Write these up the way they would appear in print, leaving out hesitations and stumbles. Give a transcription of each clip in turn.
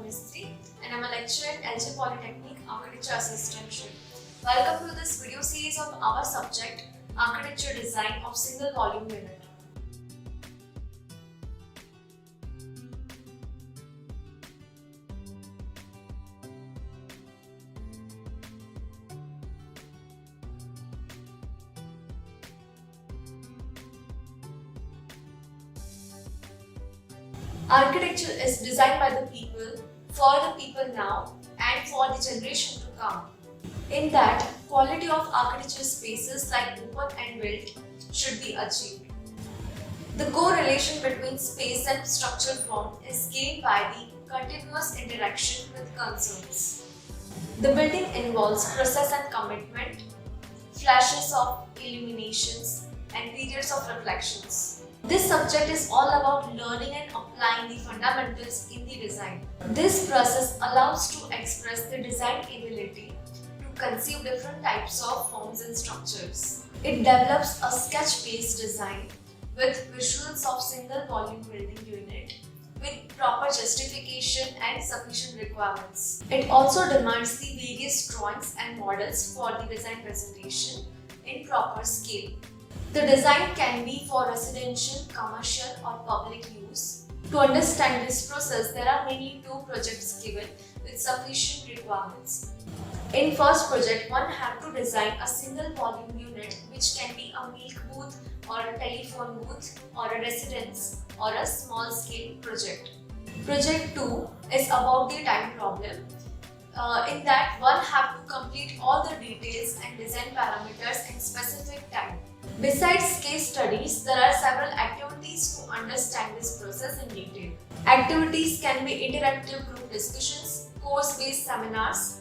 Mistry and I'm a lecturer in LJ Polytechnic Architecture Assistantship. Welcome to this video series of our subject Architecture Design of Single Volume Unit. Architecture is designed by the people, for the people now, and for the generation to come. In that, quality of architecture spaces like open and built should be achieved. The correlation between space and structural form is gained by the continuous interaction with concerns. The building involves process and commitment, flashes of illuminations, and periods of reflections. This subject is all about learning and applying the fundamentals in the design. This process allows to express the design ability to conceive different types of forms and structures. It develops a sketch-based design with visuals of single volume building unit with proper justification and sufficient requirements. It also demands the various drawings and models for the design presentation in proper scale. The design can be for residential, commercial or public use. To understand this process, there are mainly two projects given with sufficient requirements. In first project, one had to design a single volume unit which can be a milk booth or a telephone booth or a residence or a small scale project. Project 2 is about the time problem. In that, one have to complete all the details and design parameters in specific time. Besides case studies, there are several activities to understand this process in detail. Activities can be interactive group discussions, course-based seminars,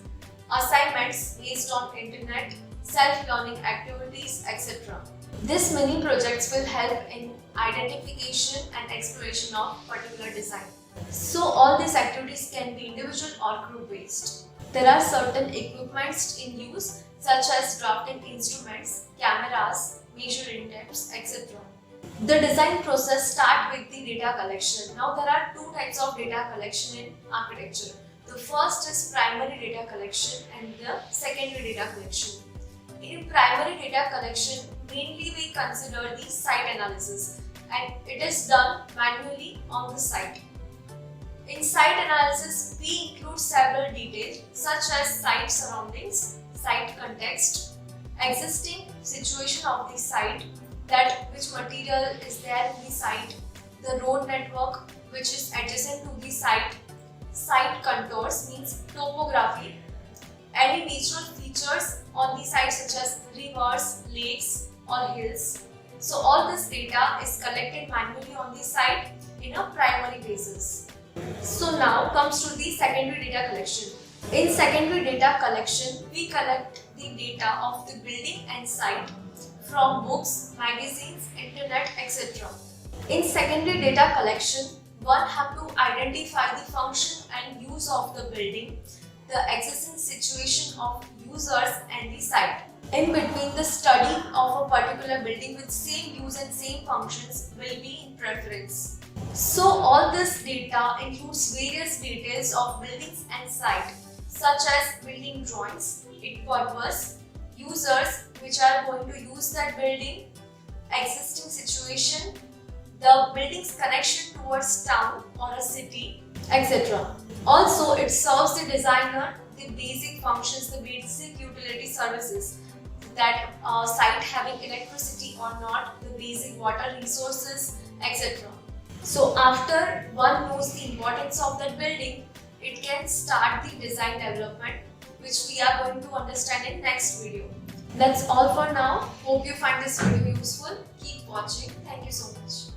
assignments based on internet, self-learning activities, etc. These mini projects will help in identification and exploration of particular design. So all these activities can be individual or group-based. There are certain equipments in use such as drafting instruments, cameras, measuring tapes, etc. The design process starts with the data collection. Now there are two types of data collection in architecture. The first is primary data collection and the secondary data collection. In primary data collection, mainly we consider the site analysis and it is done manually on the site. In site analysis, we include several details such as site surroundings, site context, existing situation of the site, that which material is there in the site, the road network which is adjacent to the site, site contours means topography, any natural features on the site such as rivers, lakes or hills. So all this data is collected manually on the site in a primary basis. So now comes to the secondary data collection. In secondary data collection, we collect the data of the building and site from books, magazines, internet, etc. In secondary data collection, one have to identify the function and use of the building, the existing situation of users and the site. In between, the study of a particular building with same use and same functions will be in preference. So all this data includes various details of buildings and site such as building drawings, its purpose, users which are going to use that building, existing situation, the building's connection towards town or a city, etc. Also, it serves the designer the basic functions, the basic utility services, that site having electricity or not, the basic water resources, etc. So after one knows the importance of that building, it can start the design development, which we are going to understand in next video. That's all for now. Hope you find this video useful. Keep watching. Thank you so much.